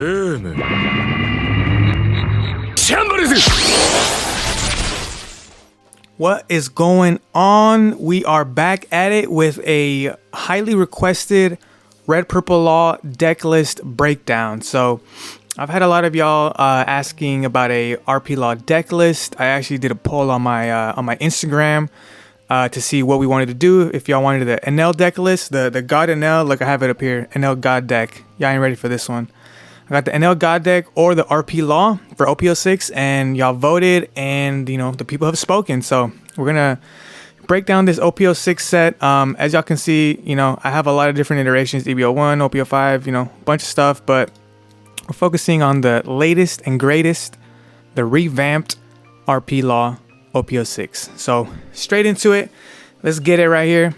What is going on? We are back at it with a highly requested Red Purple Law Decklist breakdown. So I've had a lot of y'all asking about a RP Law decklist. I actually did a poll on my Instagram to see what we wanted to do. If y'all wanted the NL decklist, the God NL, look, I have it up here, NL God deck. Y'all ain't ready for this one. I got the NL God deck or the RP Law for OP06, and y'all voted, and you know the people have spoken. So we're gonna break down this OP06 set. As y'all can see, you know I have a lot of different iterations: EB01, OP05, you know, a bunch of stuff. But we're focusing on the latest and greatest, the revamped RP Law OP06. So straight into it, let's get it right here.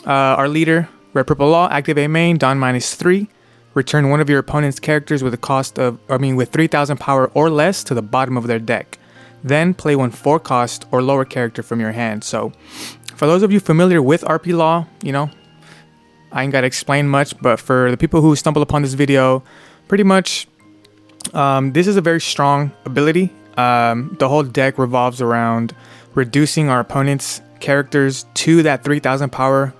Our leader, Red Purple Law, activate main, Don -3. Return one of your opponent's characters with with 3,000 power or less to the bottom of their deck. Then play one 4-cost or lower character from your hand. So for those of you familiar with RP Law, you know, I ain't got to explain much, but for the people who stumble upon this video, pretty much this is a very strong ability. The whole deck revolves around reducing our opponent's characters to that 3,000 power,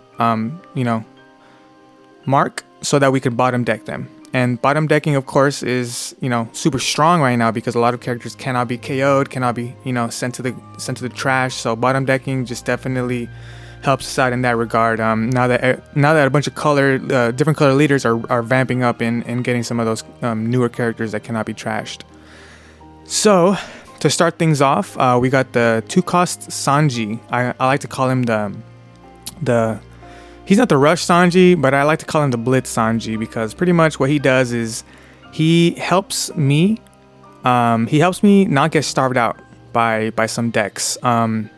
mark, so that we can bottom deck them. And bottom decking, of course, is, you know, super strong right now because a lot of characters cannot be KO'd, cannot be, you know, sent to the trash. So bottom decking just definitely helps us out in that regard. Now that a bunch of different color leaders are vamping up and getting some of those newer characters that cannot be trashed. So to start things off, we got the 2-cost Sanji. I like to call him he's not the Rush Sanji, but I like to call him the Blitz Sanji because pretty much what he does is he helps me not get starved out by some decks. In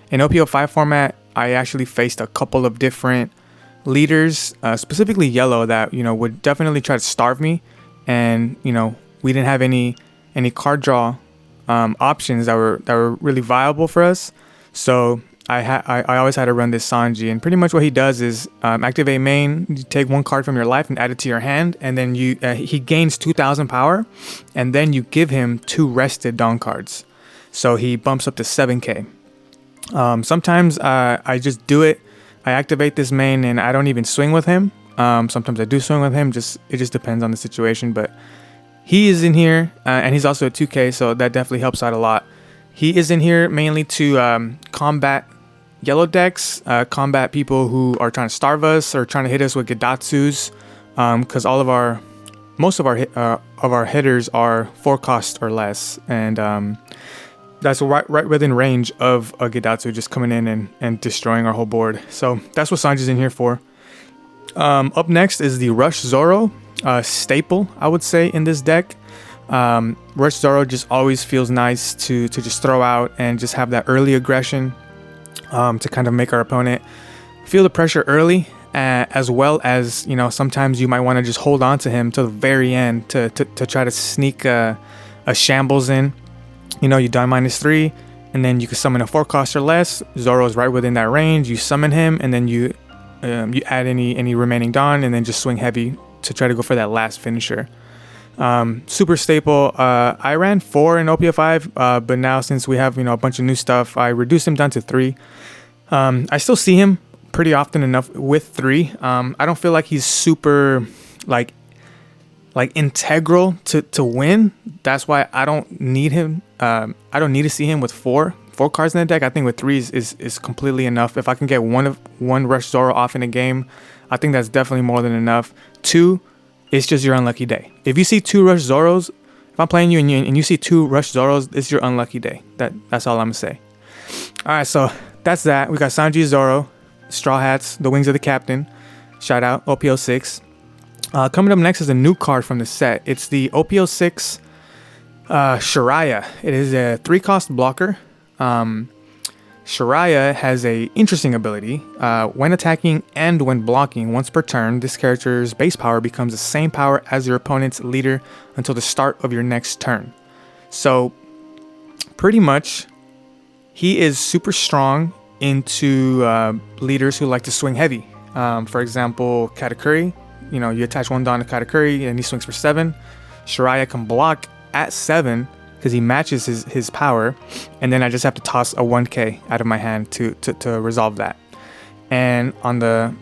OP05 format, I actually faced a couple of different leaders, specifically yellow, that, you know, would definitely try to starve me, and, you know, we didn't have any card draw options that were really viable for us. So I always had to run this Sanji, and pretty much what he does is activate main, you take one card from your life and add it to your hand, and then he gains 2,000 power, and then you give him 2 rested Dawn cards. So he bumps up to 7k. Sometimes I just do it. I activate this main and I don't even swing with him. Sometimes I do swing with him. It just depends on the situation. But he is in here, and he's also a 2k, so that definitely helps out a lot. He is in here mainly to combat yellow decks, combat people who are trying to starve us or trying to hit us with Gedatsus, because most of our hitters are 4-cost or less, and that's right within range of a Gedatsu just coming in and destroying our whole board. So that's what Sanji's in here for. Up next is the Rush Zoro, staple, I would say, in this deck. Rush Zoro just always feels nice to just throw out and just have that early aggression, to kind of make our opponent feel the pressure early, as well as, you know, sometimes you might want to just hold on to him to the very end to try to sneak a shambles in. You know, you die -3, and then you can summon a 4-cost or less. Zoro's right within that range. You summon him, and then you add any remaining Dawn, and then just swing heavy to try to go for that last finisher. Super staple. I ran 4 in OP05, but now since we have, you know, a bunch of new stuff, I reduced him down to 3. I still see him pretty often enough with 3. I don't feel like he's super like integral to win. That's why I don't need him. I don't need to see him with 4 cards in the deck. I think with 3 is completely enough. If I can get one Rush Zoro off in a game, I think that's definitely more than enough. 2, it's just your unlucky day. If you see 2 Rush Zoros, if I'm playing you and you see 2 Rush Zoros, it's your unlucky day. That's all I'm gonna say. All right, so that's that. We got Sanji, Zoro, Straw Hats, the Wings of the Captain. Shout out OP06. Coming up next is a new card from the set. It's the OP06 Shiraya. It is a 3-cost blocker. Shiraya has a interesting ability. When attacking and when blocking once per turn, this character's base power becomes the same power as your opponent's leader until the start of your next turn. So pretty much he is super strong into leaders who like to swing heavy. For example, Katakuri. You know, you attach one Dawn to Katakuri and he swings for 7. Shiraya can block at 7 because he matches his power, and then I just have to toss a 1k out of my hand to resolve that. And on the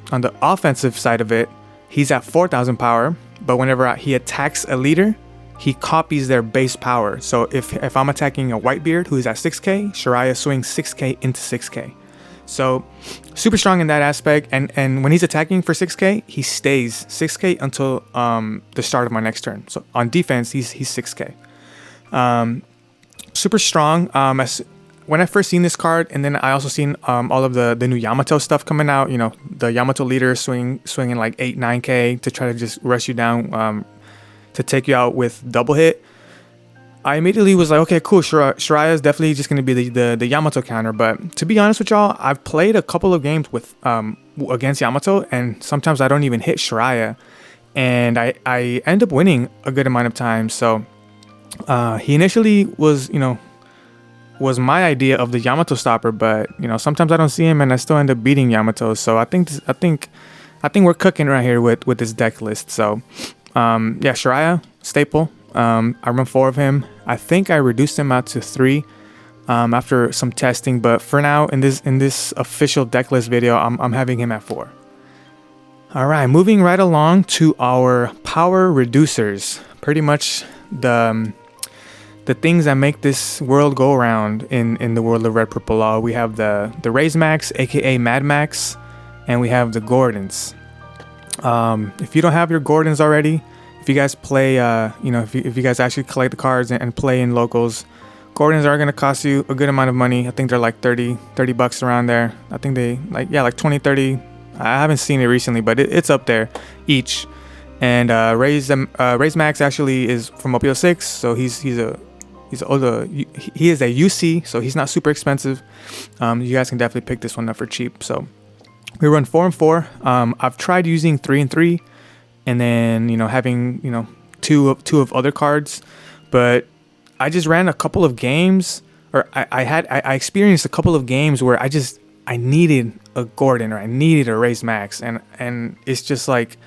offensive side of it, he's at 4,000 power, but whenever he attacks a leader, he copies their base power. So if I'm attacking a Whitebeard who is at 6k, Shiraya swings 6k into 6k. So super strong in that aspect, and when he's attacking for 6k, he stays 6k until the start of my next turn. So on defense, he's 6k. Super strong. When I first seen this card, and then I also seen all of the new Yamato stuff coming out, you know, the Yamato leader swinging like 8-9k to try to just rush you down, to take you out with double hit. I immediately was like, okay, cool. Shiraya is definitely just going to be the Yamato counter. But to be honest with y'all, I've played a couple of games with against Yamato, and sometimes I don't even hit Shiraya, and I end up winning a good amount of times. So he initially was my idea of the Yamato stopper, but sometimes I don't see him, and I still end up beating Yamato. So I think we're cooking right here with this deck list. So yeah, Shiraya staple. I run 4 of him. I think I reduced him out to 3 after some testing, but for now in this official deck list video, I'm having him at 4. All right, moving right along to our power reducers. Pretty much the things that make this world go around in the world of Red Purple Law. We have the Raise Max, aka Mad Max, and we have the Gordons. If you don't have your Gordons already, if you guys play, if you guys actually collect the cards and play in locals, Gordons are going to cost you a good amount of money. I think they're like 30 bucks around there. I think they like 20, 30. I haven't seen it recently, but it's up there each. And Raise Max actually is from OP06, so he is a UC, so he's not super expensive. You guys can definitely pick this one up for cheap. So we run 4 and 4. I've tried using 3 and 3. And then, having, two of other cards, but I just ran a couple of games, or I experienced a couple of games where I needed a Gordon, or I needed a Raise Max, and it's just like,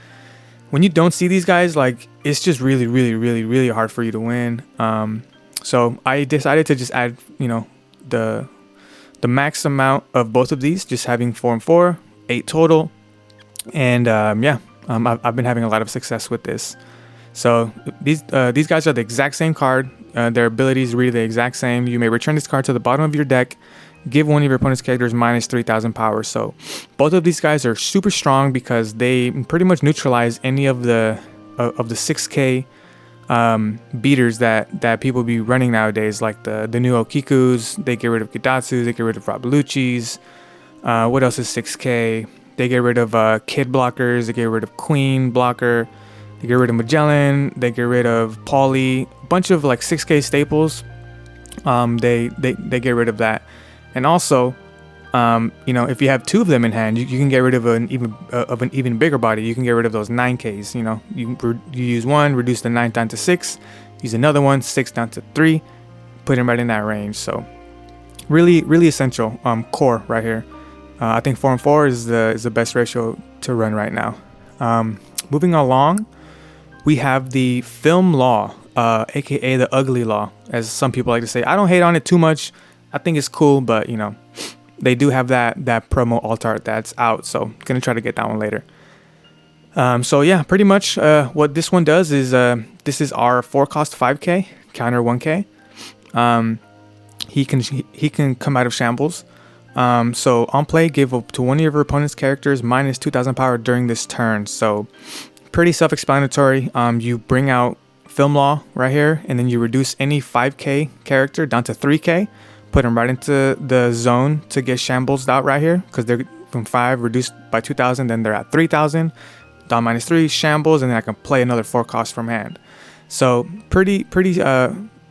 when you don't see these guys, like, it's just really, really, really, really hard for you to win. So I decided to just add, the max amount of both of these, just having 4 and 4, 8 total, and yeah. I've been having a lot of success with this. So these guys are the exact same card. Their abilities read the exact same. You may return this card to the bottom of your deck. Give one of your opponent's characters minus 3,000 power. So both of these guys are super strong because they pretty much neutralize any of the 6k beaters that people be running nowadays, like the new Okikus. They get rid of Kidatsu. They get rid of Rabaluchis. What else is 6k? They get rid of Kid blockers. They get rid of Queen blocker. They get rid of Magellan. They get rid of Pauly. A bunch of like 6k staples. They get rid of that. And also, if you have 2 of them in hand, you can get rid of an even bigger body. You can get rid of those 9ks. You use one, reduce the 9 down to 6. Use another one, 6 down to 3. Put him right in that range. So really, really essential core right here. I think 4 and 4 is the best ratio to run right now. Moving along, we have the Film Law, aka the Ugly Law, as some people like to say. I don't hate on it too much. I think it's cool, but they do have that promo alt art that's out, so gonna try to get that one later. So yeah, pretty much what this one does is this is our 4 cost 5k counter 1k. He can come out of shambles. So on play, give up to one of your opponent's characters minus 2,000 power during this turn. So pretty self-explanatory. You bring out Film Law right here, and then you reduce any 5k character down to 3k. Put them right into the zone to get shambles out right here, because they're from 5 reduced by 2,000, then they're at 3,000. Down minus 3 shambles, and then I can play another 4 cost from hand. So pretty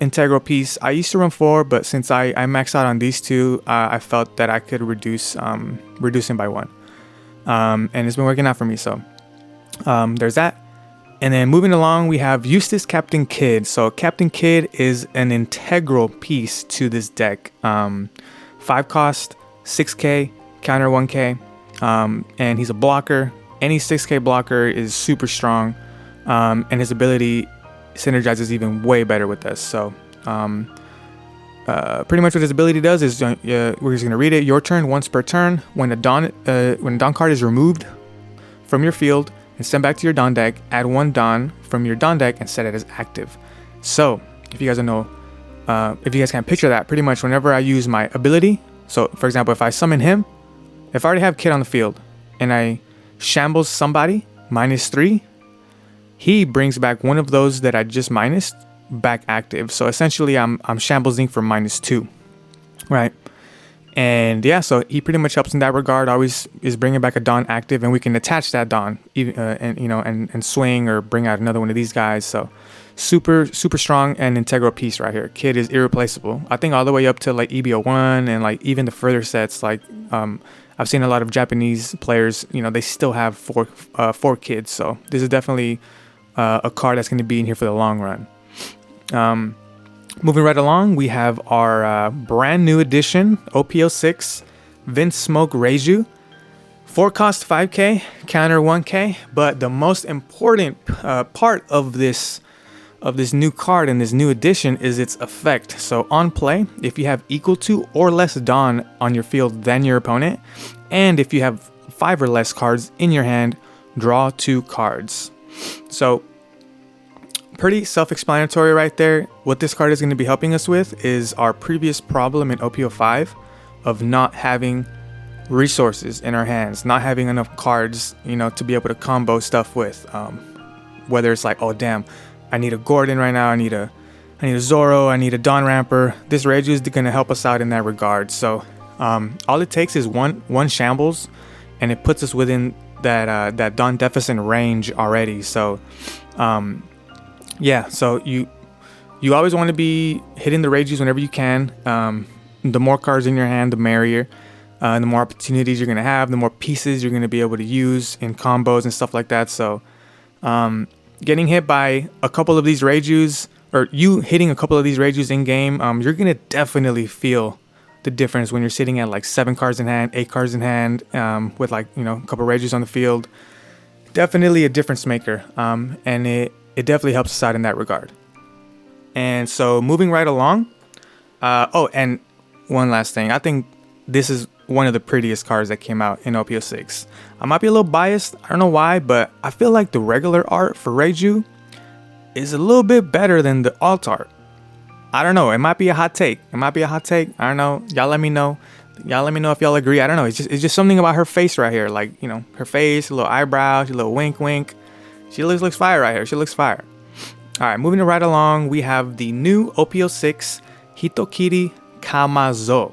integral piece. I used to run 4, but since I maxed out on these 2, I felt that I could reduce him by 1, and it's been working out for me. So there's that. And then moving along, we have Eustace Captain Kidd. So Captain Kidd is an integral piece to this deck. 5 cost, 6k, counter 1k, and he's a blocker. Any 6k blocker is super strong, and his ability synergizes even way better with this. So pretty much what his ability does is we're just gonna read it. Your turn, once per turn. When a Dawn card is removed from your field and sent back to your Dawn deck, add 1 Dawn from your Dawn deck and set it as active. So if you guys don't know, if you guys can't picture that, pretty much whenever I use my ability, so for example, if I summon him, if I already have Kid on the field and I shambles somebody, -3, he brings back one of those that I just minused back active. So essentially I'm shamblesing for -2, right? And yeah, so he pretty much helps in that regard. Always is bringing back a Dawn active, and we can attach that Dawn, and swing or bring out another one of these guys. So super strong and integral piece right here. Kid is irreplaceable. I think all the way up to like EBO1 and like even the further sets. Like I've seen a lot of Japanese players, they still have four kids. So this is definitely a card that's going to be in here for the long run. Moving right along, we have our brand new edition OP06 Vince Smoke Reiju. 4 cost 5k, counter 1k, but the most important part of this new card and this new edition is its effect. So on play, if you have equal to or less Dawn on your field than your opponent, and if you have 5 or less cards in your hand, draw 2 cards. So pretty self-explanatory right there. What this card is going to be helping us with is our previous problem in OP05 of not having resources in our hands, not having enough cards, to be able to combo stuff with. Whether it's like, oh damn, I need a Gordon right now, I need a Zoro, I need a Dawn Ramper. This Reiju is going to help us out in that regard. So all it takes is one shambles, and it puts us within that Dawn deficit range already. So yeah, so you always want to be hitting the Reijus whenever you can. The more cards in your hand, the merrier. The more opportunities you're going to have, the more pieces you're going to be able to use in combos and stuff like that. So getting hit by a couple of these Reijus, or you hitting a couple of these Reijus in game, you're going to definitely feel the difference when you're sitting at like 7 cards in hand, 8 cards in hand, with like, a couple of Reijus on the field. Definitely a difference maker. And it definitely helps us out in that regard. And so moving right along. And one last thing. I think this is one of the prettiest cards that came out in OP06. I might be a little biased. I don't know why, but I feel like the regular art for Reiju is a little bit better than the alt art. I don't know. It might be a hot take. I don't know. Y'all let me know. If y'all agree. I don't know. It's just something about her face right here. Like, her face, a little eyebrows, a little wink. She looks fire right here. She looks fire. All right, moving right along, we have the new OP06 Hitokiri Kamazo.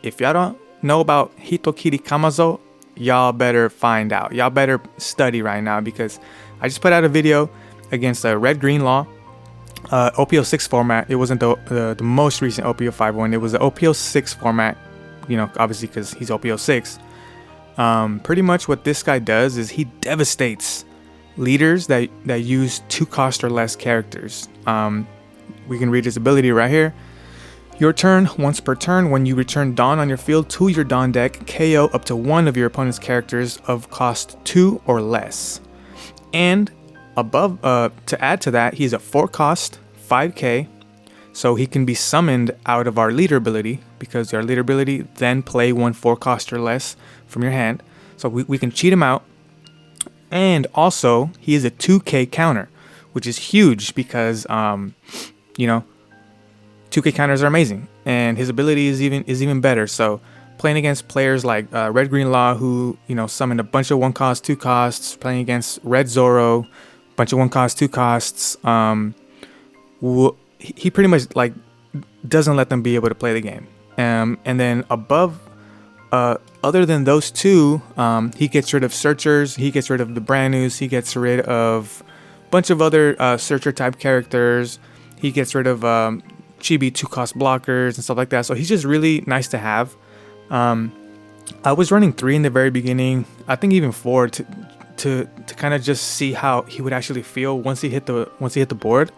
If y'all don't know about Hitokiri Kamazo, y'all better find out. Y'all better study right now, because I just put out a video against a Red-Green Law OP06 format. It wasn't the most recent OP05 one. It was the OP06 format, obviously because he's OP06. Pretty much what this guy does is he devastates leaders that use 2 cost or less characters. We can read his ability right here. Your turn, once per turn, when you return Dawn on your field to your Dawn deck, KO up to 1 of your opponent's characters of cost 2 or less. And above, to add to that, he's a 4 cost 5k, so he can be summoned out of our leader ability, because our leader ability then play 1 4 cost or less from your hand. So we can cheat him out. And also, he is a 2k counter, which is huge because, 2k counters are amazing, and his ability is even better. So playing against players like Red-Green Law, who summon a bunch of 1 cost 2 costs, playing against Red Zoro, bunch of 1 cost 2 costs, he pretty much like doesn't let them be able to play the game. And then above, other than those 2, he gets rid of searchers, he gets rid of the brand news, he gets rid of a bunch of other searcher type characters, he gets rid of chibi 2 cost blockers and stuff like that. So he's just really nice to have. I was running 3 in the very beginning, I think even 4, to kind of just see how he would actually feel once he hit the board.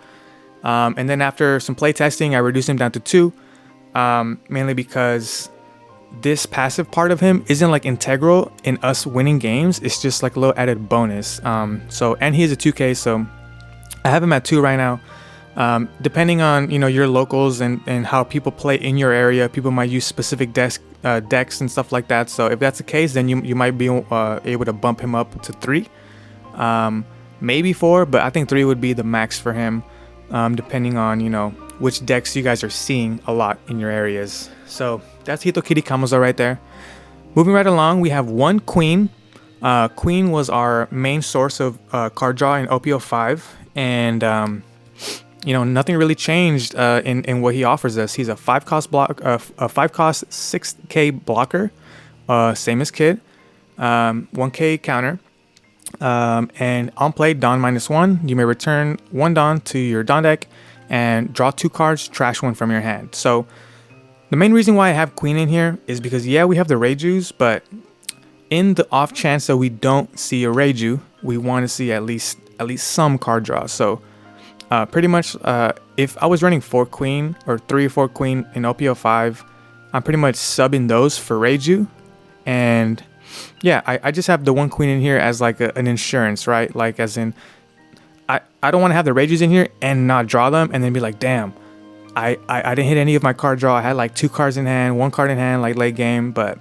And then after some play testing, I reduced him down to 2, mainly because this passive part of him isn't like integral in us winning games. It's just like a little added bonus. And he is a 2k, so I have him at 2 right now. Depending on your locals and how people play in your area, people might use specific decks and stuff like that. So if that's the case, then you might be able to bump him up to 3, maybe 4, but I think 3 would be the max for him, depending on which decks you guys are seeing a lot in your areas. So that's Hitokiri Kamozo right there. Moving right along, we have 1 Queen. Queen was our main source of card draw in OP05, and nothing really changed in what he offers us. He's a 5-cost block, a 5-cost 6k blocker, same as Kid, 1k counter, and on play Dawn -1. You may return 1 Dawn to your Dawn deck and draw 2 cards, trash 1 from your hand. So the main reason why I have Queen in here is because we have the Reijus, but in the off chance that we don't see a Reiju, we want to see at least some card draw. So pretty much, if I was running 4 Queen or 3 or 4 Queen in OP05, I'm pretty much subbing those for Reiju. And I just have the 1 Queen in here as like an insurance, right? Like as in, I don't want to have the Reijus in here and not draw them and then be like, damn, I didn't hit any of my card draw. I had like 2 cards in hand, 1 card in hand, like late game. But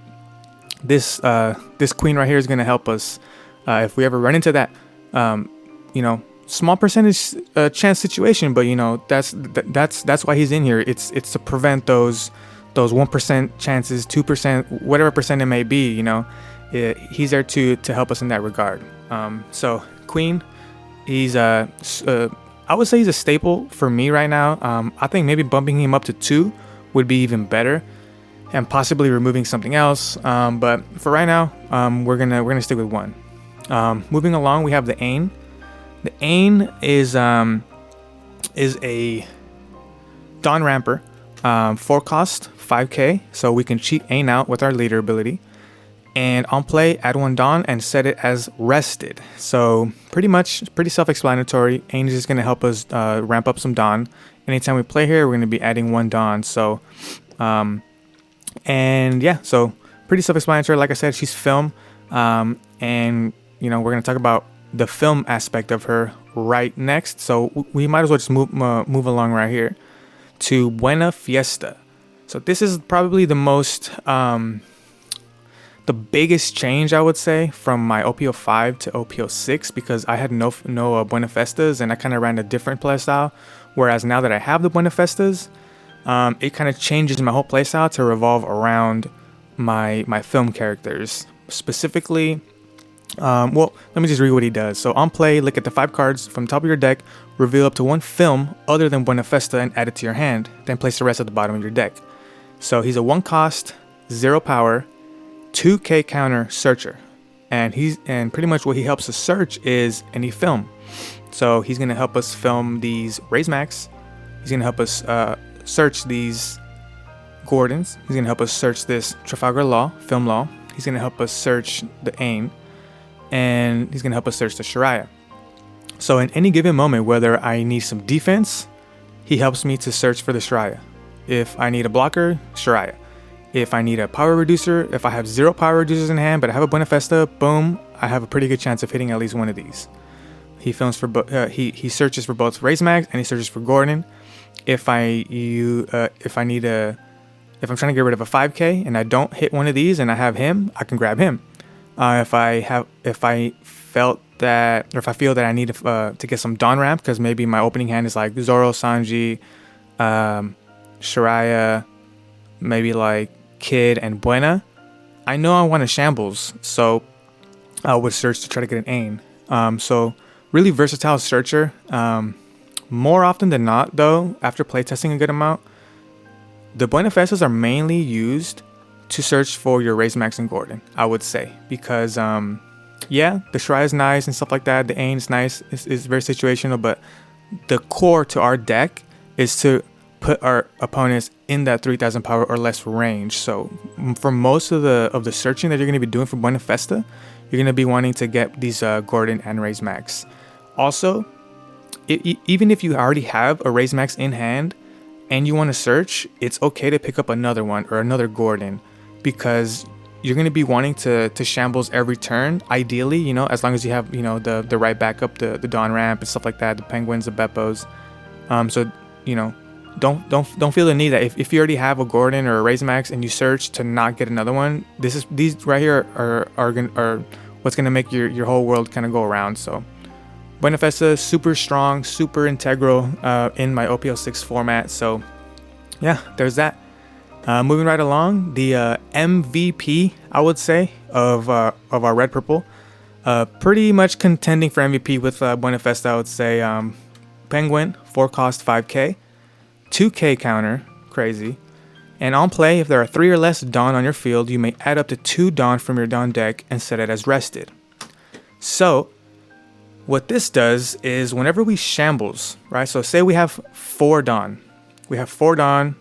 this Queen right here is gonna help us if we ever run into that, small percentage chance situation. But that's why he's in here. It's to prevent those 1% chances, 2%, whatever percent it may be. He's there to help us in that regard. So Queen, he's I would say he's a staple for me right now. I think maybe bumping him up to 2 would be even better, and possibly removing something else. But for right now, we're gonna stick with 1. Moving along, we have the Ain. The Ain is a Dawn Ramper, 4 cost, 5k, so we can cheat Ain out with our leader ability. And on play, add 1 Dawn and set it as rested. So pretty self-explanatory. Ain is just going to help us ramp up some Dawn. Anytime we play here, we're going to be adding 1 Dawn. So, so pretty self-explanatory. Like I said, she's film. And, we're going to talk about the film aspect of her right next. So we might as well just move along right here to Buena Fiesta. So this is probably the most... the biggest change, I would say, from my OP05 to OP06, because I had no Buena Fiestas and I kind of ran a different playstyle. Whereas now that I have the Buena Fiestas, it kind of changes my whole playstyle to revolve around my film characters. Specifically, let me just read what he does. So on play, look at the 5 cards from the top of your deck, reveal up to 1 film other than Buena Fiesta and add it to your hand. Then place the rest at the bottom of your deck. So he's a 1 cost, 0 power, 2k counter searcher, and pretty much what he helps us search is any film. So he's gonna help us film these Raise Max. He's gonna help us search these Gordons. He's gonna help us search this Trafalgar Law, film law. He's gonna help us search the Ain, and he's gonna help us search the Shariah. So in any given moment, whether I need some defense, he helps me to search for the Shariah. If I need a blocker, Shariah. If I need a power reducer, if I have 0 power reducers in hand, but I have a Buena Fiesta, boom, I have a pretty good chance of hitting at least one of these. He films for he searches for both Raise Max and he searches for Gordon. If I'm trying to get rid of a 5k and I don't hit one of these and I have him, I can grab him. If I feel that I need to get some Dawn ramp, because maybe my opening hand is like Zoro, Sanji, Shariah, maybe like Kid and Buena, I know I want a Shambles, so I would search to try to get an Ain. So really versatile searcher. More often than not, though, after playtesting a good amount, the Buena Fiestas are mainly used to search for your Raise Max and Gordon, I would say, because the Shariah is nice and stuff like that. The Ain is nice. It's very situational, but the core to our deck is to put our opponents in that 3000 power or less range. So for most of the searching that you're going to be doing for Buena Fiesta, you're going to be wanting to get these Gordon and Raise Max. Also, even if you already have a Raise Max in hand and you want to search, it's okay to pick up another one or another Gordon, because you're going to be wanting to shambles every turn, ideally, you know, as long as you have, you know, the right backup, the Dawn ramp and stuff like that, the penguins, the Beppos. So, you know, don't feel the need that if you already have a Gordon or a Razormax and you search to not get another one, these right here are what's gonna make your whole world kind of go around. So Buenafesta, super strong, super integral in my OP06 format. So yeah, there's that. Moving right along, the MVP, I would say, of our red purple, pretty much contending for MVP with Buenafesta. I would say Penguin, 4 cost 5k, 2k counter, crazy. And on play, if there are 3 or less Dawn on your field, you may add up to 2 Dawn from your Dawn deck and set it as rested. So what this does is whenever we shambles, right? So say we have 4 Dawn. We have 4 Dawn.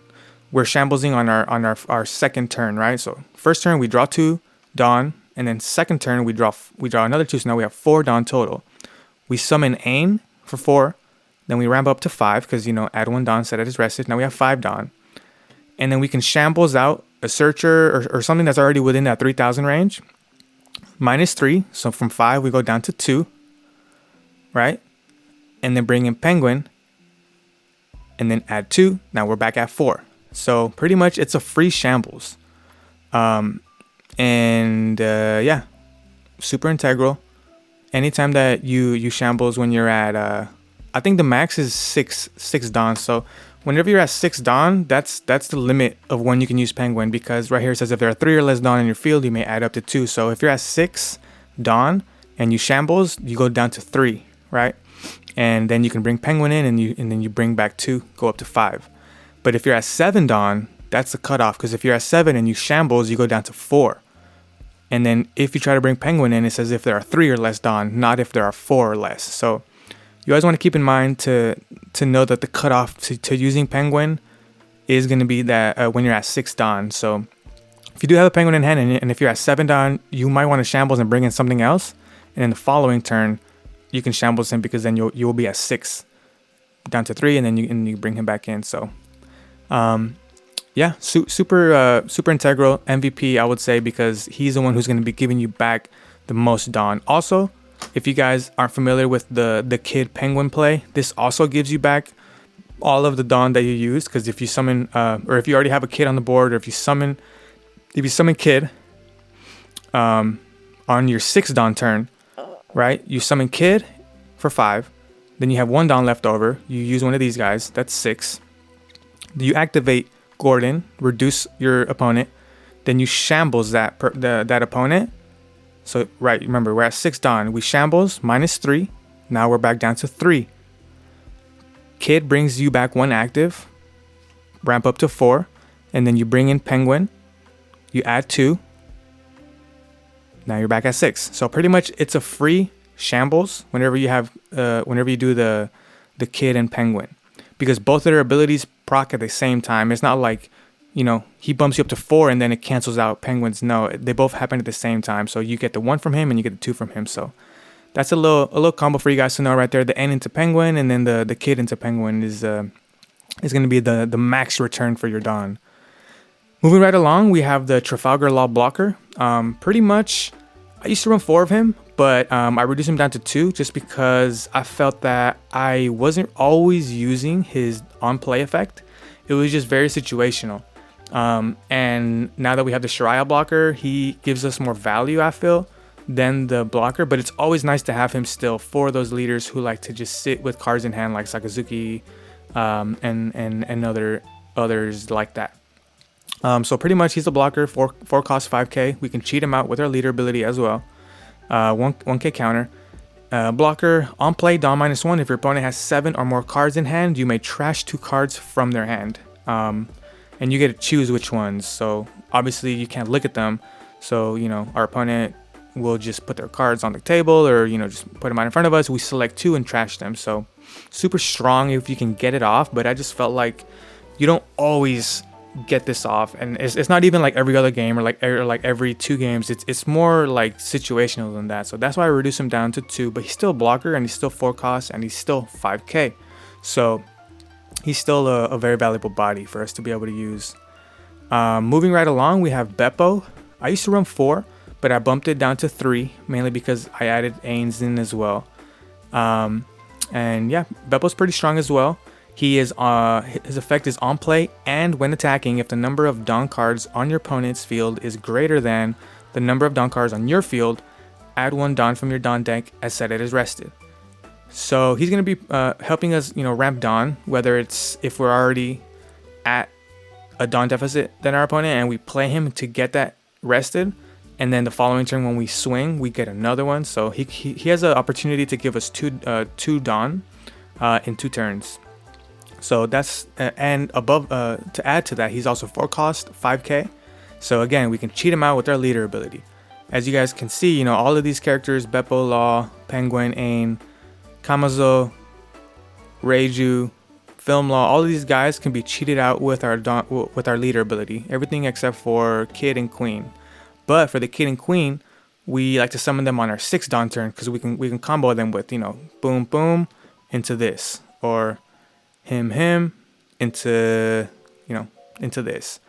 We're shamblesing on our second turn, right? So first turn we draw 2 Dawn, and then second turn we draw another 2. So now we have 4 Dawn total. We summon Ain for 4. Then we ramp up to 5 because, you know, add 1 Dawn, set it as rested. Now we have 5 Dawn. And then we can shambles out a searcher or something that's already within that 3000 range. -3. So from 5, we go down to 2. Right? And then bring in Penguin. And then add 2. Now we're back at 4. So pretty much it's a free shambles. Yeah, super integral. Anytime that you shambles when you're at I think the max is 6 Dawn. So whenever you're at 6 Dawn, that's the limit of when you can use Penguin, because right here it says if there are 3 or less Dawn in your field, you may add up to 2. So if you're at 6 Dawn and you shambles, you go down to 3, right? And then you can bring Penguin in and then you bring back 2, go up to 5. But if you're at 7 Dawn, that's the cutoff, because if you're at 7 and you shambles, you go down to 4. And then if you try to bring Penguin in, it says if there are 3 or less Dawn, not if there are 4 or less. So you always want to keep in mind to know that the cutoff to using Penguin is going to be that when you're at 6 Dawn. So if you do have a Penguin in hand and if you're at 7 Dawn, you might want to shambles and bring in something else. And in the following turn, you can shambles him, because then you will be at 6 down to 3, and then you bring him back in. So yeah, super integral MVP, I would say, because he's the one who's going to be giving you back the most Dawn. Also, if you guys aren't familiar with the Kid Penguin play, this also gives you back all of the Dawn that you used, because if you summon or if you already have a Kid on the board, or if you summon Kid on your 6 Dawn turn, right? You summon Kid for 5, then you have 1 Dawn left over. You use one of these guys, that's 6. You activate Gordon, reduce your opponent, then you shambles that opponent. So right, remember we're at 6 Dawn. We shambles -3. Now we're back down to 3. Kid brings you back 1 active, ramp up to 4, and then you bring in Penguin. You add 2. Now you're back at 6. So pretty much it's a free shambles whenever you do the Kid and Penguin, because both of their abilities proc at the same time. It's not like, you know, he bumps you up to 4 and then it cancels out Penguins. No, they both happen at the same time. So you get the 1 from him and you get the 2 from him. So that's a little combo for you guys to know right there. The N into Penguin and then the Kid into Penguin is going to be the max return for your Dawn. Moving right along, we have the Trafalgar Law blocker. Pretty much, I used to run 4 of him, but I reduced him down to 2 just because I felt that I wasn't always using his on-play effect. It was just very situational. And now that we have the Shariah blocker, he gives us more value, I feel, than the blocker. But it's always nice to have him still for those leaders who like to just sit with cards in hand, like Sakazuki and others like that. So pretty much he's a blocker, 4 cost 5k. We can cheat him out with our leader ability as well. 1k counter. Blocker, on play, Dawn -1. If your opponent has 7 or more cards in hand, you may trash 2 cards from their hand. And you get to choose which ones. So obviously you can't look at them. So, you know, our opponent will just put their cards on the table, or, you know, just put them out in front of us. We select 2 and trash them. So super strong if you can get it off. But I just felt like you don't always get this off, and it's not even like every other game or like every 2 games. It's more like situational than that. So that's why I reduced him down to 2. But he's still a blocker, and he's still 4 costs, and he's still 5k. So he's still a very valuable body for us to be able to use. Moving right along, we have Beppo. I used to run 4, but I bumped it down to 3, mainly because I added Ains in as well. And yeah, Beppo's pretty strong as well. He is his effect is on play and when attacking if the number of Dawn cards on your opponent's field is greater than the number of Dawn cards on your field. Add 1 Dawn from your Dawn deck as set it is rested. So he's going to be helping us, ramp Dawn, whether it's if we're already at a Dawn deficit than our opponent and we play him to get that rested, and then the following turn when we swing, we get another one. So he has an opportunity to give us two Dawn in 2 turns. So that's and above to add to that, he's also 4 cost 5k. So again, we can cheat him out with our leader ability. As you guys can see, all of these characters, Beppo, Law, Penguin, Ain, Kamazo, Reiju, Film Law, all of these guys can be cheated out with our leader ability. Everything except for Kid and Queen. But for the Kid and Queen, we like to summon them on our 6th Dawn turn because we can combo them with boom boom into this, or him into into this.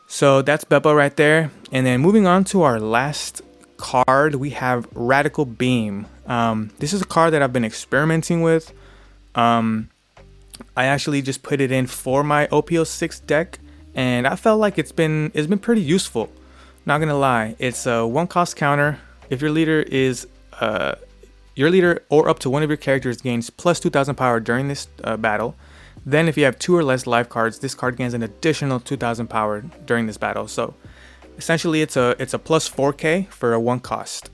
So that's Beppo right there. And then moving on to our last card, we have Radical Beam. This is a card that I've been experimenting with. I actually just put it in for my OP06 deck, and I felt like it's been pretty useful. Not gonna lie, it's a 1 cost counter. If your leader is your leader or up to one of your characters gains plus 2,000 power during this battle. Then if you have 2 or less life cards, this card gains an additional 2,000 power during this battle. So essentially it's a plus 4k for a 1 cost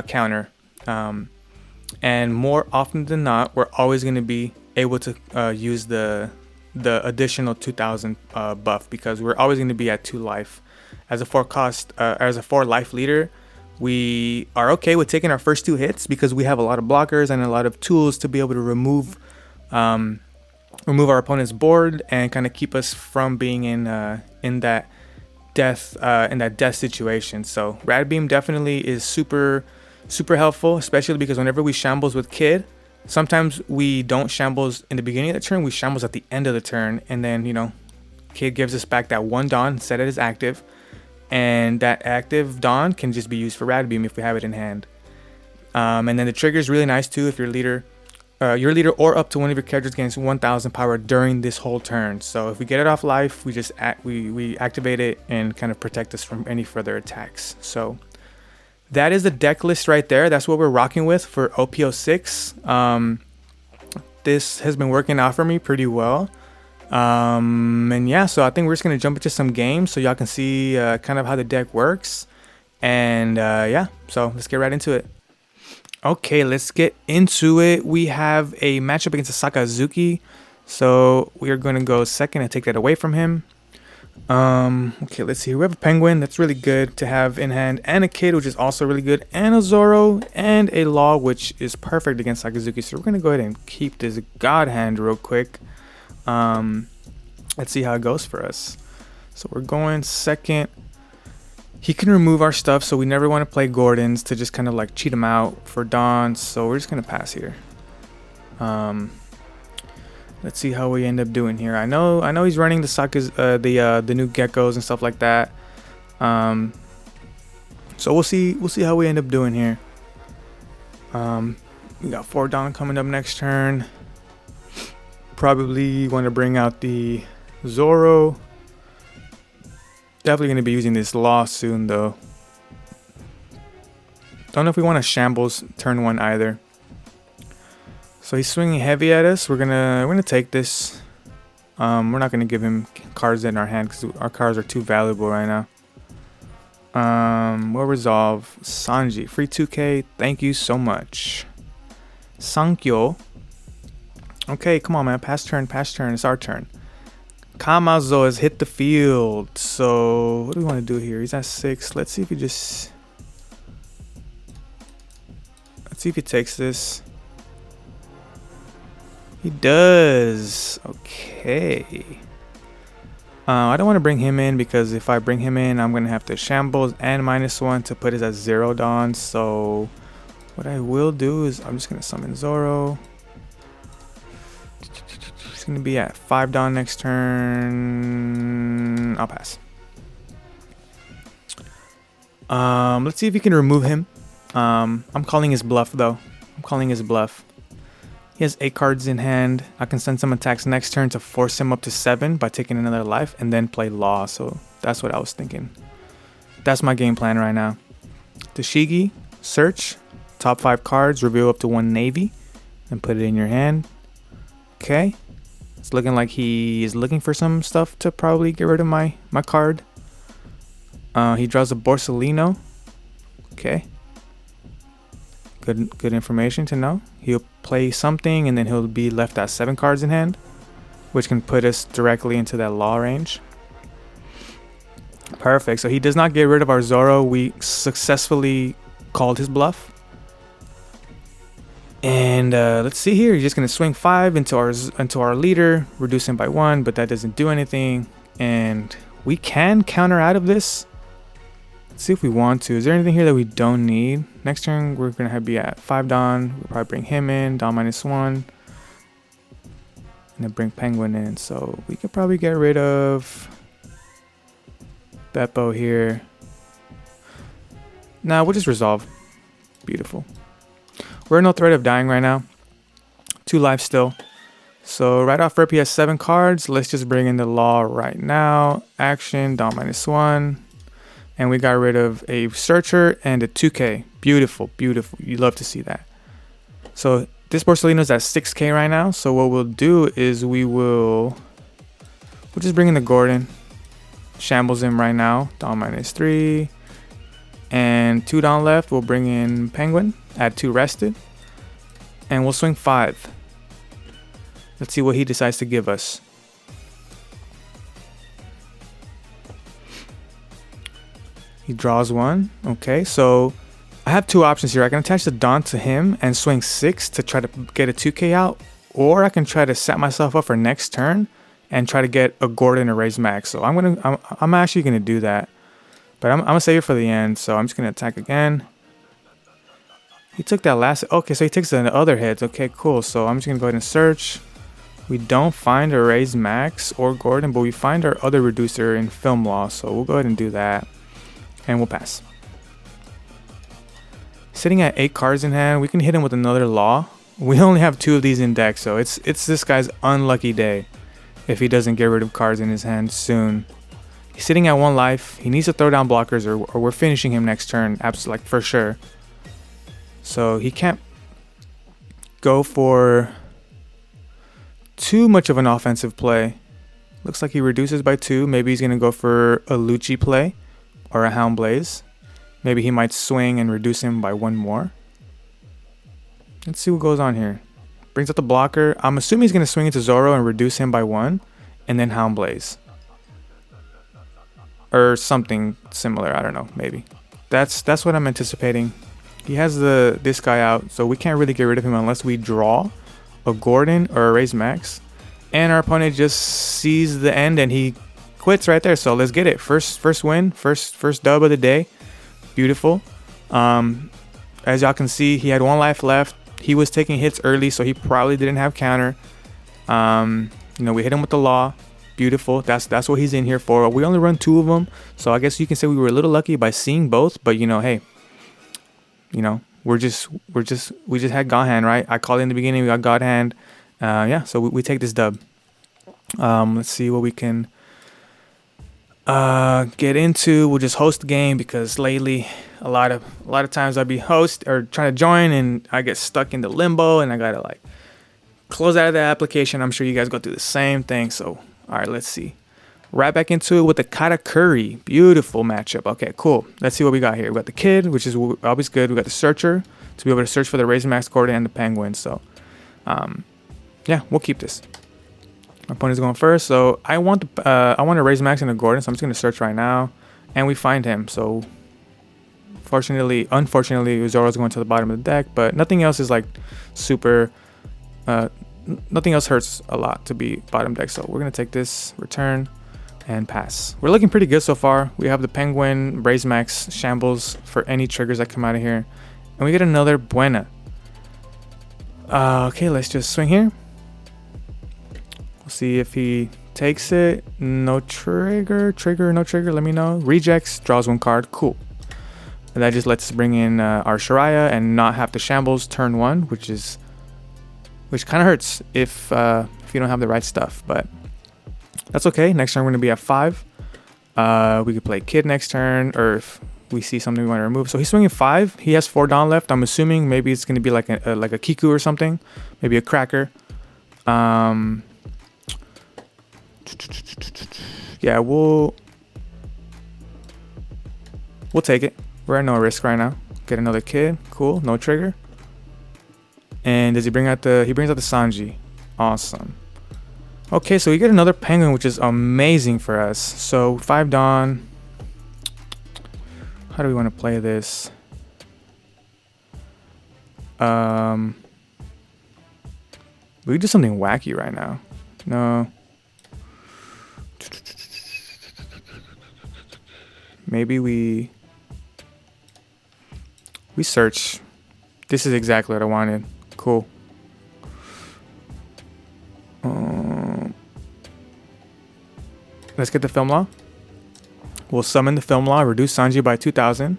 counter. And more often than not, we're always going to be able to use the additional 2,000 buff, because we're always going to be at 2 life. As a 4 cost, as a 4 life leader, we are okay with taking our first 2 hits because we have a lot of blockers and a lot of tools to be able to remove our opponent's board and kind of keep us from being in that death situation. So Rad Beam definitely is super helpful, especially because whenever we shambles with Kid, sometimes we don't shambles in the beginning of the turn, we shambles at the end of the turn, and then Kid gives us back that 1 Dawn, set it as active, and that active Dawn can just be used for Rad Beam if we have it in hand. And then the trigger is really nice too if your leader or up to one of your characters gains 1,000 power during this whole turn. So if we get it off life, we just we activate it and kind of protect us from any further attacks. So that is the deck list right there. That's what we're rocking with for OP06. This has been working out for me pretty well. And yeah, so I think we're just gonna jump into some games so y'all can see kind of how the deck works. And yeah, so let's get right into it. Okay, let's get into it. We have a matchup against a Sakazuki, so we are going to go second and take that away from him. Okay, let's see. We have a Penguin that's really good to have in hand, and a Kid, which is also really good, and a Zoro, and a Law, which is perfect against Sakazuki. So we're going to go ahead and keep this God hand real quick. Let's see how it goes for us. So we're going second. He can remove our stuff, so we never want to play Gordons to just kind of like cheat him out for Dawns. So we're just going to pass here. Let's see how we end up doing here. I know he's running the the new geckos and stuff like that. So we'll see how we end up doing here. We got 4 Dawn coming up next turn. Probably want to bring out the Zoro. Definitely going to be using this Law soon though. Don't know if we want to shambles turn 1 either. So he's swinging heavy at us. We're gonna take this. We're not gonna give him cards in our hand because our cards are too valuable right now. We'll resolve Sanji. Free 2k. Thank you so much. Sankyo. Okay, come on, man. Pass turn. It's our turn. Kamazo has hit the field. So what do we want to do here? He's at 6. Let's see if he takes this. He does. Okay. I don't want to bring him in because if I bring him in, I'm going to have to shambles and -1 to put us at 0 Dawn. So what I will do is I'm just going to summon Zoro. He's going to be at 5 Dawn next turn. I'll pass. Let's see if we can remove him. I'm calling his bluff though. I'm calling his bluff. He has 8 cards in hand. I can send some attacks next turn to force him up to 7 by taking another life and then play Law. So that's what I was thinking. That's my game plan right now. Dashigi, search, top 5 cards, reveal up to 1 navy, and put it in your hand. Okay. It's looking like he is looking for some stuff to probably get rid of my card. He draws a Borsellino. Okay. Good information to know. He'll play something and then he'll be left at 7 cards in hand, which can put us directly into that Law range. Perfect. So he does not get rid of our Zoro. We successfully called his bluff. And let's see here. He's just gonna swing 5 into our leader, reduce him by 1, but that doesn't do anything. And we can counter out of this. Let's see if we want to. Is there anything here that we don't need? Next turn, we're going to be at 5 Dawn. We'll probably bring him in, Dawn -1. And then bring Penguin in. So we could probably get rid of Beppo here. Nah, we'll just resolve. Beautiful. We're in no threat of dying right now. 2 lives still. So right off rip, he has 7 cards. Let's just bring in the Law right now. Action, Dawn -1. And we got rid of a Searcher and a 2K. Beautiful, beautiful. You love to see that. So this Borsellino's at 6K right now. So what we'll do is we'll just bring in the Gordon. Shambles him right now. Dawn -3. And 2 Dawn left. We'll bring in Penguin. Add 2 rested. And we'll swing 5. Let's see what he decides to give us. He draws 1. Okay, so I have 2 options here. I can attach the Dawn to him and swing 6 to try to get a 2K out, or I can try to set myself up for next turn and try to get a Gordon or raise max. So I'm actually gonna do that, but I'm gonna save it for the end. So I'm just gonna attack again. He took that last. Okay, so he takes the other heads. Okay, cool. So I'm just gonna go ahead and search. We don't find a raise max or Gordon, but we find our other reducer in Film Law. So we'll go ahead and do that. And we'll pass. Sitting at 8 cards in hand, we can hit him with another Law. We only have 2 of these in deck, so it's this guy's unlucky day if he doesn't get rid of cards in his hand soon. He's sitting at 1 life. He needs to throw down blockers, or we're finishing him next turn, absolutely, like for sure. So he can't go for too much of an offensive play. Looks like he reduces by 2. Maybe he's gonna go for a Lucci play. Or a Hound Blaze. Maybe he might swing and reduce him by 1 more. Let's see what goes on here. Brings up the blocker. I'm assuming he's going to swing into Zoro and reduce him by 1. And then Hound Blaze. Or something similar. I don't know. Maybe. That's what I'm anticipating. He has this guy out. So we can't really get rid of him unless we draw a Gordon or a Raise Max. And our opponent just sees the end and he quits right there. So let's get it. First win, first dub of the day. Beautiful. As y'all can see, he had 1 life left. He was taking hits early, so he probably didn't have counter. We hit him with the Law. Beautiful. That's what he's in here for. We only run 2 of them, so I guess you can say we were a little lucky by seeing both. But hey, we just had God Hand, right? I called it in the beginning. We got God Hand. Yeah. So we take this dub. Let's see what we can get into. We'll just host the game because lately a lot of times I'd be host or trying to join and I get stuck in the limbo and I gotta like close out of the application. I'm sure you guys go through the same thing. So all right, let's see. Right back into it with the Katakuri. Beautiful matchup. Okay, cool. Let's see what we got here. We got the Kid, which is always good. We got the Searcher to be able to search for the Raise Max Gordon and the Penguin. So yeah, we'll keep this. My opponent's going first, so I want to raise Max and a Gordon, so I'm just going to search right now, and we find him. So, unfortunately, Zoro's going to the bottom of the deck, but nothing else is like super. Nothing else hurts a lot to be bottom deck, so we're going to take this, return, and pass. We're looking pretty good so far. We have the Penguin, raise Max, Shambles for any triggers that come out of here, and we get another Buena. Okay, let's just swing here. We'll see if he takes it. No trigger. No trigger. Let me know. Rejects. Draws 1 card. Cool. And that just lets us bring in our Shiraya and not have to shambles turn 1, which kind of hurts if you don't have the right stuff, but that's okay. Next turn we're gonna be at 5. We could play Kid next turn, or if we see something we want to remove. So he's swinging 5. He has 4 Dawn left. I'm assuming maybe it's gonna be like a Kiku or something, maybe a Cracker. Yeah, we'll take it. We're at no risk right now. Get another Kid. Cool. No trigger. And does he bring out he brings out the Sanji. Awesome. Okay, so we get another Penguin, which is amazing for us. So 5 Dawn. How do we want to play this? We could do something wacky right now. No. Maybe we search. This is exactly what I wanted. Cool. Let's get the Film Law. We'll summon the Film Law, reduce Sanji by 2,000.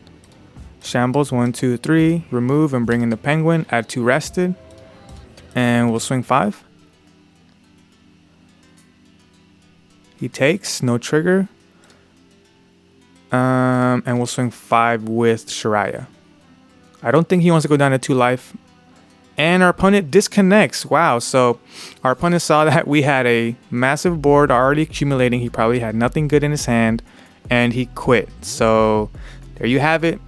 Shambles 1, 2, 3. Remove and bring in the Penguin. Add 2 rested. And we'll swing 5. He takes, no trigger. And we'll swing 5 with Shiraya. I don't think he wants to go down to 2 life. And our opponent disconnects. Wow, so our opponent saw that we had a massive board already accumulating. He probably had nothing good in his hand, and he quit. So there you have it.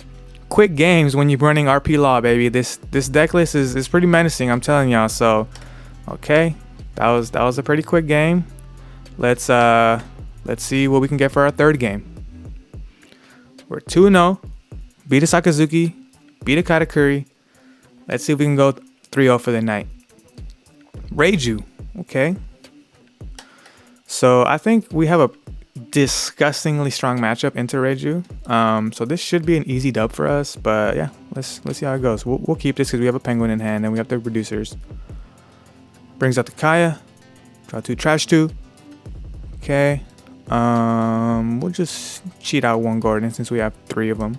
Quick games when you're running RP Law, baby. This deck list is pretty menacing, I'm telling y'all. So okay, that was a pretty quick game. Let's see what we can get for our third game. We're 2-0. Beat a Sakazuki, beat a Katakuri. Let's see if we can go 3-0 for the night. Reiju. Okay. So I think we have a disgustingly strong matchup into Reiju. So this should be an easy dub for us. But yeah, let's see how it goes. We'll keep this because we have a Penguin in hand and we have the Reducers. Brings out the Kaya. Draw 2, trash 2. Okay. We'll just cheat out 1 Gordon since we have 3 of them.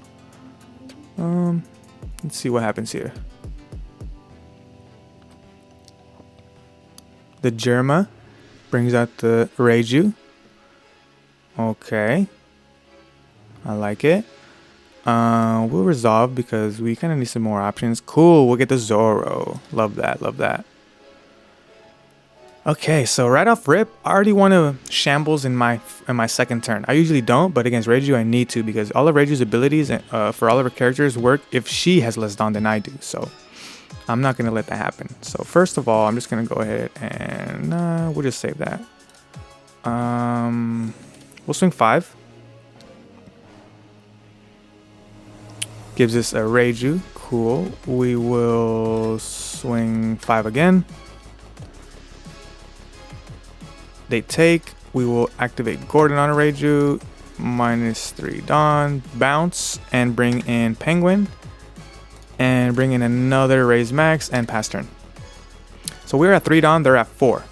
Let's see what happens here. The Germa brings out the Reiju. Okay. I like it. We'll resolve because we kind of need some more options. Cool. We'll get the Zoro. Love that. Love that. Okay, so right off rip, I already want to shambles in my second turn. I usually don't, but against Reiju I need to because all of Reiju's abilities for all of her characters work if she has less Dawn than I do. So I'm not going to let that happen. So first of all, I'm just going to go ahead and we'll just save that. We'll swing 5. Gives us a Reiju. Cool. We will swing 5 again. They take. We will activate Gordon on a Reiju. -3 Dawn. Bounce and bring in Penguin. And bring in another Raise Max and pass turn. So we're at 3 Dawn. They're at 4.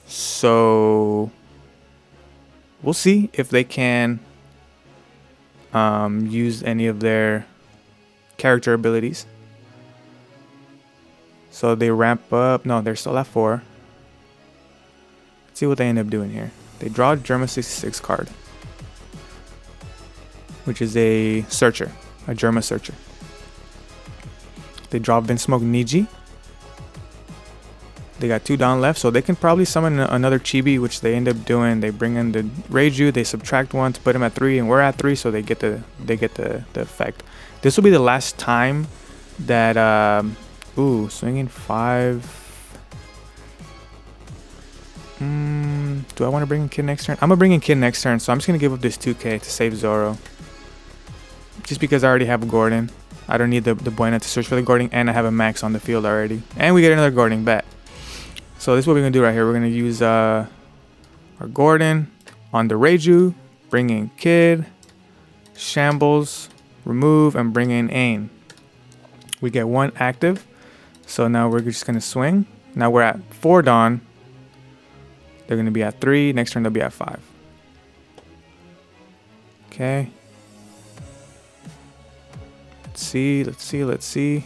So we'll see if they can use any of their character abilities. So they ramp up. No, they're still at 4. Let's see what they end up doing here. They draw a Germa 66 card, which is a Searcher, a Germa Searcher. They draw Vinsmoke Niji. They got 2 Dawn left, so they can probably summon another Chibi, which they end up doing. They bring in the Reiju, they subtract 1 to put him at 3, and we're at 3, so they get the effect. This will be the last time that swinging 5. Do I want to bring in Kid next turn? I'm gonna bring in Kid next turn, so I'm just gonna give up this 2k to save Zoro. Just because I already have a Gordon. I don't need the Buena to search for the Gordon, and I have a Max on the field already. And we get another Gordon back. So this is what we're gonna do right here. We're gonna use our Gordon on the Reiju, bring in Kid, Shambles, remove, and bring in Ain. We get 1 active. So now we're just gonna swing. Now we're at 4 Dawn. They're going to be at 3. Next turn, they'll be at 5. Okay. Let's see.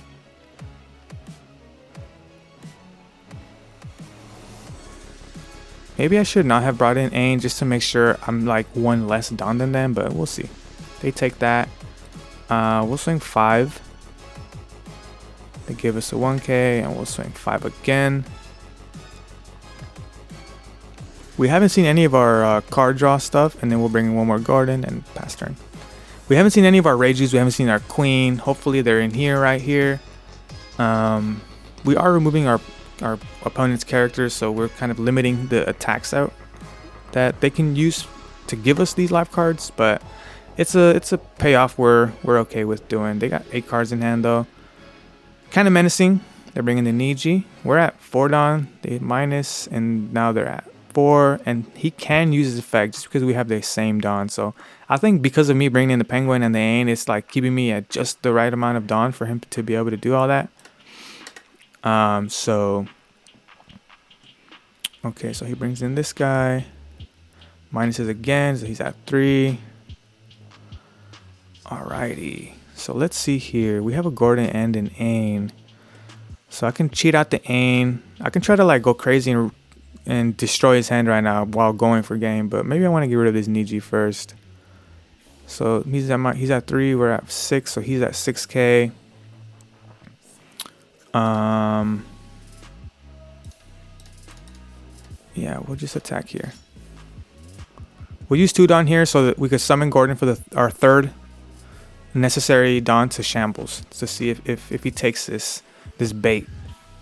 Maybe I should not have brought in Ain just to make sure I'm like one less down than them, but we'll see. They take that. We'll swing 5. They give us a 1k, and we'll swing 5 again. We haven't seen any of our card draw stuff, and then we'll bring in one more garden and pass turn. We haven't seen any of our Reijus. We haven't seen our queen. Hopefully they're in here, right here. We are removing our opponent's characters, so we're kind of limiting the attacks out that they can use to give us these life cards, but it's a payoff we're okay with doing. They got 8 cards in hand though. Kind of menacing. They're bringing the Niji. We're at 4 Dawn, they minus, and now they're at 4, and he can use his effect just because we have the same Dawn. So I think because of me bringing in the Penguin and the Ain, it's like keeping me at just the right amount of Dawn for him to be able to do all that. Okay, so he brings in this guy, minuses again, so he's at 3. Alrighty, so let's see here. We have a Gordon and an Ain, so I can cheat out the Ain. I can try to like go crazy and destroy his hand right now while going for game, but maybe I want to get rid of this Niji first. So he's at 3, we're at 6, so he's at 6k. Yeah, we'll just attack here. We'll use 2 Dawn here so that we could summon Gordon for our 3rd necessary Dawn to shambles to see if he takes this bait.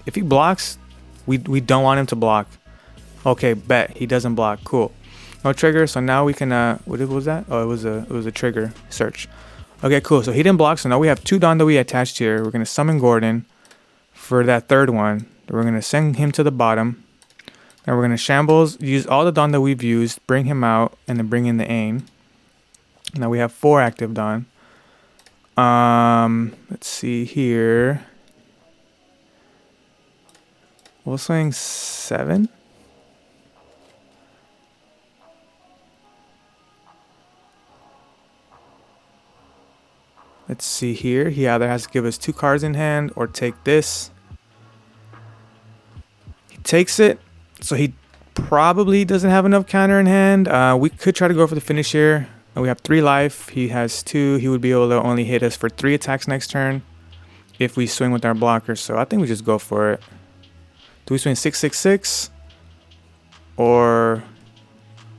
If he blocks, we don't want him to block. Okay, bet he doesn't block. Cool. No trigger, so now we can what was that? Oh, it was a trigger search. Okay, cool. So he didn't block, so now we have 2 Dawn that we attached here. We're gonna summon Gordon for that 3rd one. We're gonna send him to the bottom. Now we're gonna shambles, use all the Dawn that we've used, bring him out, and then bring in the Ain. Now we have 4 active Dawn. Let's see here. We'll swing 7. Let's see here. He either has to give us 2 cards in hand or take this. He takes it. So he probably doesn't have enough counter in hand. We could try to go for the finish here. We have 3 life. He has 2. He would be able to only hit us for 3 attacks next turn if we swing with our blockers. So I think we just go for it. Do we swing 666 or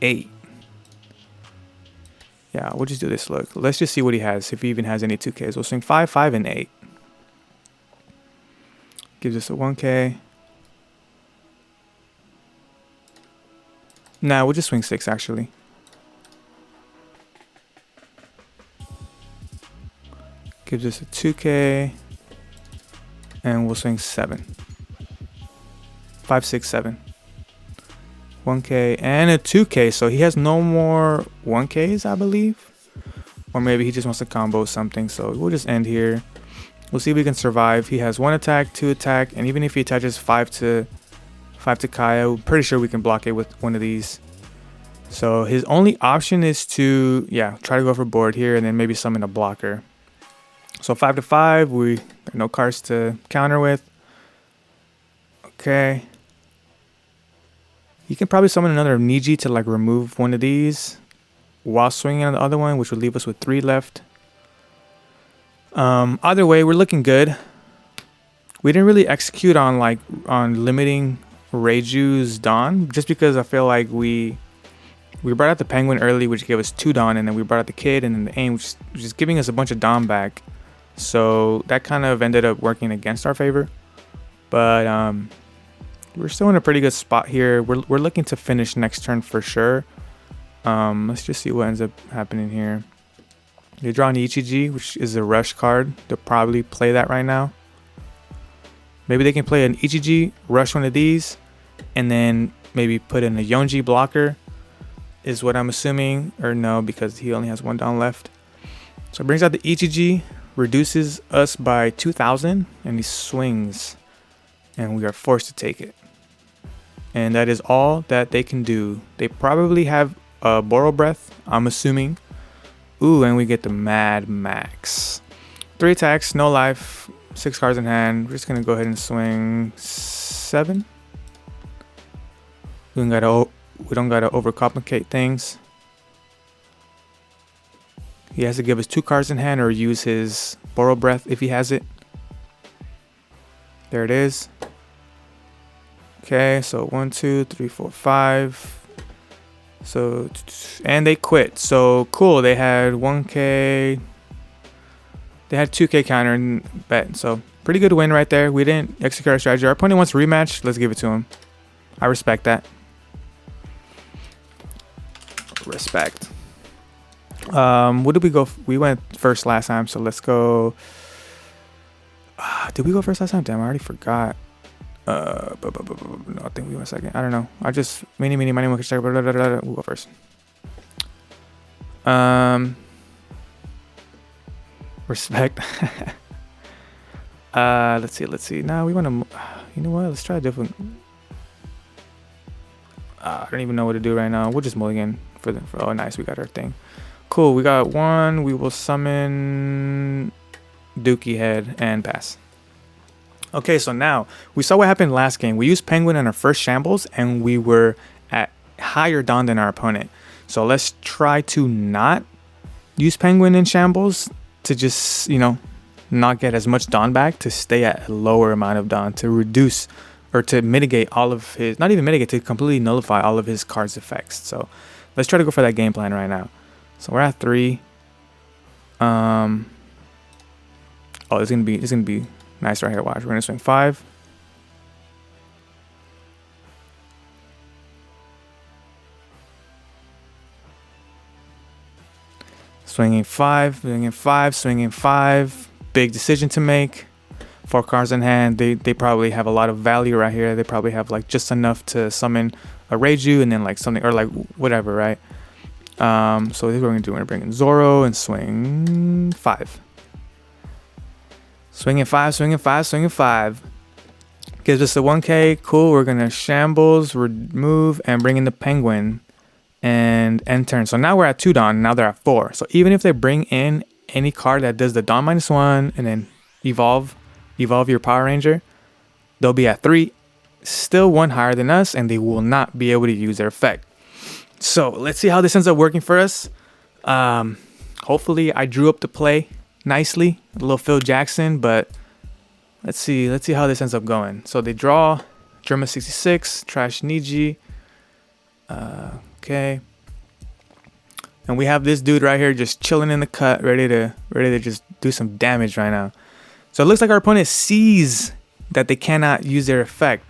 8? Yeah, we'll just do this. Look, let's just see what he has. If he even has any 2Ks, we'll swing 5, 5, and 8. Gives us a 1K. Nah, we'll just swing 6 actually. Gives us a 2K. And we'll swing 7. 5, 6, 7. 1K and a 2K. So he has no more 1Ks, I believe. Or maybe he just wants to combo something. So we'll just end here. We'll see if we can survive. He has 1 attack, 2 attack. And even if he attaches 5 to Kaya, I'm pretty sure we can block it with one of these. So his only option is to, yeah, try to go for board here and then maybe summon a blocker. So 5 to 5, we have no cards to counter with. Okay. You can probably summon another Niji to like remove one of these while swinging on the other one, which would leave us with 3 left. Either way, we're looking good. We didn't really execute on limiting Reiju's Dawn, just because I feel like we brought out the Penguin early, which gave us 2 Dawn, and then we brought out the Kid and then the Aim, which is giving us a bunch of Dawn back. So that kind of ended up working against our favor. But we're still in a pretty good spot here. We're looking to finish next turn for sure. Let's just see what ends up happening here. They draw an Ichiji, which is a rush card. They'll probably play that right now. Maybe they can play an Ichiji, rush one of these, and then maybe put in a Yonji blocker, is what I'm assuming. Or no, because he only has 1 Dawn left. So it brings out the Ichiji, reduces us by 2,000, and he swings. And we are forced to take it. And that is all that they can do. They probably have a Borrow Breath, I'm assuming. Ooh, and we get the Mad Max. 3 attacks, no life, 6 cards in hand. We're just gonna go ahead and swing 7. We don't gotta overcomplicate things. He has to give us 2 cards in hand or use his Borrow Breath if he has it. There it is. Okay, so 1, 2, 3, 4, 5. So, and they quit. So cool. They had 1k. They had 2k counter and bet. So pretty good win right there. We didn't execute our strategy. Our opponent wants a rematch. Let's give it to him. I respect that. Respect. What did we go? We went first last time. So let's go. Did we go first last time? Damn, I already forgot. No, I think we went second. I don't know. I just money, we'll go first. Respect. Let's see. Now we want to. You know what? Let's try a different. I don't even know what to do right now. We'll just mulligan for oh, nice. We got our thing. Cool. We got 1. We will summon Dookie Head and pass. Okay, so now we saw what happened last game. We used Penguin in our first shambles and we were at higher Don than our opponent. So let's try to not use Penguin in shambles to just, you know, not get as much Don back, to stay at a lower amount of Don, to reduce or to mitigate all of his, not even mitigate, to completely nullify all of his cards' effects. So let's try to go for that game plan right now. So we're at 3. Oh, it's gonna be nice right here. Watch. We're gonna swing 5. Swinging 5, swinging 5, swinging 5. Big decision to make. 4 cards in hand. They probably have a lot of value right here. They probably have like just enough to summon a Reiju and then like something or like whatever, right? So this is what we're gonna do. We're gonna bring in Zoro and swing 5. Swinging 5, swinging 5, swinging 5. Gives us a 1k. Cool. We're gonna shambles, remove, and bring in the Penguin and end turn. So now we're at 2 Don. Now they're at 4. So even if they bring in any card that does the Don -1 and then evolve your Power Ranger, they'll be at 3. Still 1 higher than us, and they will not be able to use their effect. So let's see how this ends up working for us. Hopefully I drew up the play nicely, a little Phil Jackson, but let's see how this ends up going. So they draw Germa 66, Trash Niji. Okay. And we have this dude right here just chilling in the cut, ready to just do some damage right now. So it looks like our opponent sees that they cannot use their effect.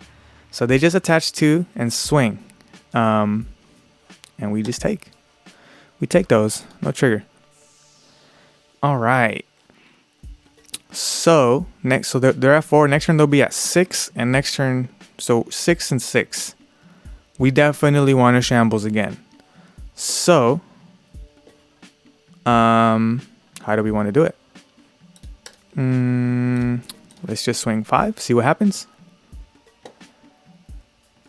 So they just attach 2 and swing. And we just take. We take those. No trigger. All right. So next, so they're at 4. Next turn they'll be at 6, and next turn, so 6 and 6. We definitely want to shambles again. So, how do we want to do it? Let's just swing 5. See what happens.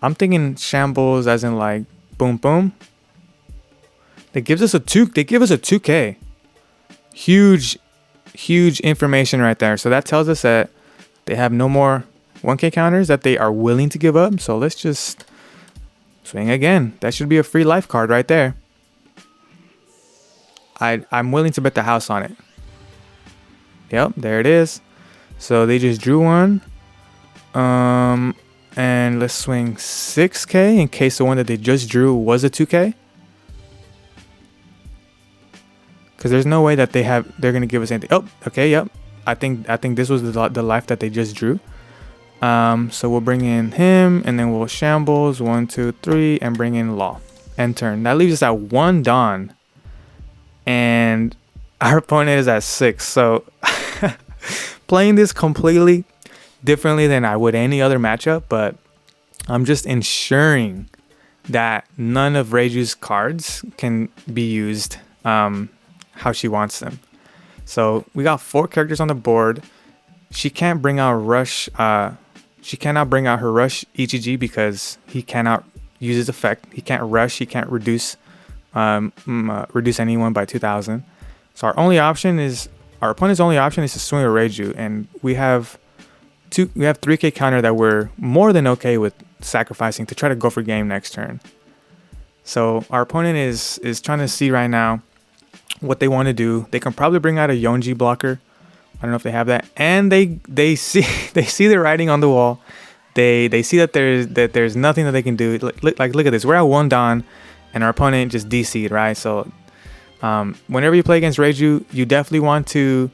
I'm thinking shambles as in like boom boom. They gives us a 2. They give us a 2k. Huge information right there. So that tells us that they have no more 1k counters that they are willing to give up. So let's just swing again. That should be a free life card right there. I'm willing to bet the house on it. Yep, there it is. So they just drew 1. And let's swing 6k in case the one that they just drew was a 2k. Because there's no way that they're gonna give us anything. Oh, okay, yep. I think this was the life that they just drew. So we'll bring in him, and then we'll shambles 1, 2, 3, and bring in Law. End turn. That leaves us at 1 Don, and our opponent is at 6. So playing this completely differently than I would any other matchup, but I'm just ensuring that none of Reiju's cards can be used how she wants them. So we got 4 characters on the board. She can't bring out Rush. She cannot bring out her Rush EGG because he cannot use his effect. He can't rush. He can't reduce anyone by 2,000. So our only option is our opponent's only option is to swing a Reiju, and we have 3k counter that we're more than okay with sacrificing to try to go for game next turn. So our opponent is trying to see right now what they want to do. They can probably bring out a Yonji blocker. I don't know if they have that, and they see the writing on the wall. They see that there's nothing that they can do. Look at this. We're at 1 Dawn, and our opponent just DC'd, right? So whenever you play against Reiju, you definitely want to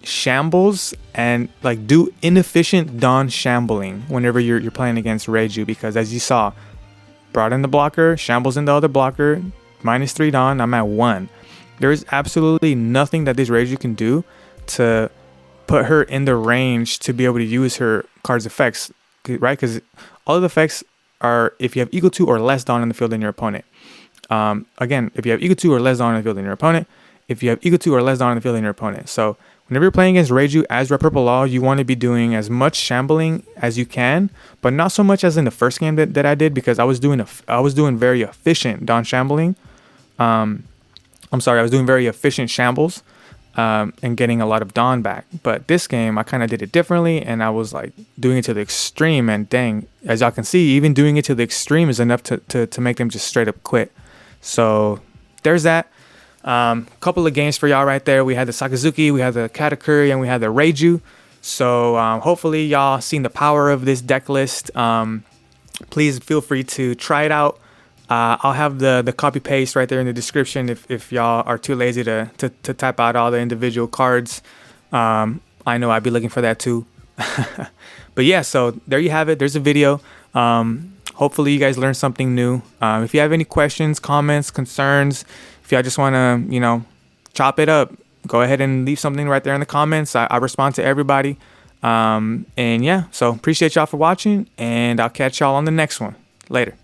shambles and like do inefficient Dawn shambling whenever you're playing against Reiju, because as you saw, brought in the blocker, shambles in the other blocker, -3 Dawn, I'm at 1. There is absolutely nothing that this Reiju can do to put her in the range to be able to use her card's effects, right? Because all of the effects are if you have equal to or less Dawn in the field than your opponent. Again, if you have equal to or less Dawn in the field than your opponent, if you have equal to or less Dawn in the field than your opponent. So whenever you're playing against Reiju as Red Purple Law, you want to be doing as much shambling as you can, but not so much as in the first game that I did, because I was doing very efficient Dawn shambling. I was doing very efficient shambles and getting a lot of Dawn back. But this game, I kind of did it differently, and I was like doing it to the extreme. And dang, as y'all can see, even doing it to the extreme is enough to make them just straight up quit. So there's that. Couple of games for y'all right there. We had the Sakazuki, we had the Katakuri, and we had the Reiju. So hopefully y'all seen the power of this deck list. Please feel free to try it out. I'll have the copy paste right there in the description if y'all are too lazy to type out all the individual cards. I know I'd be looking for that too. But yeah, so there you have it. There's a video. Hopefully you guys learned something new. If you have any questions, comments, concerns, if y'all just want to, chop it up, go ahead and leave something right there in the comments. I respond to everybody. And yeah, so appreciate y'all for watching, and I'll catch y'all on the next one. Later.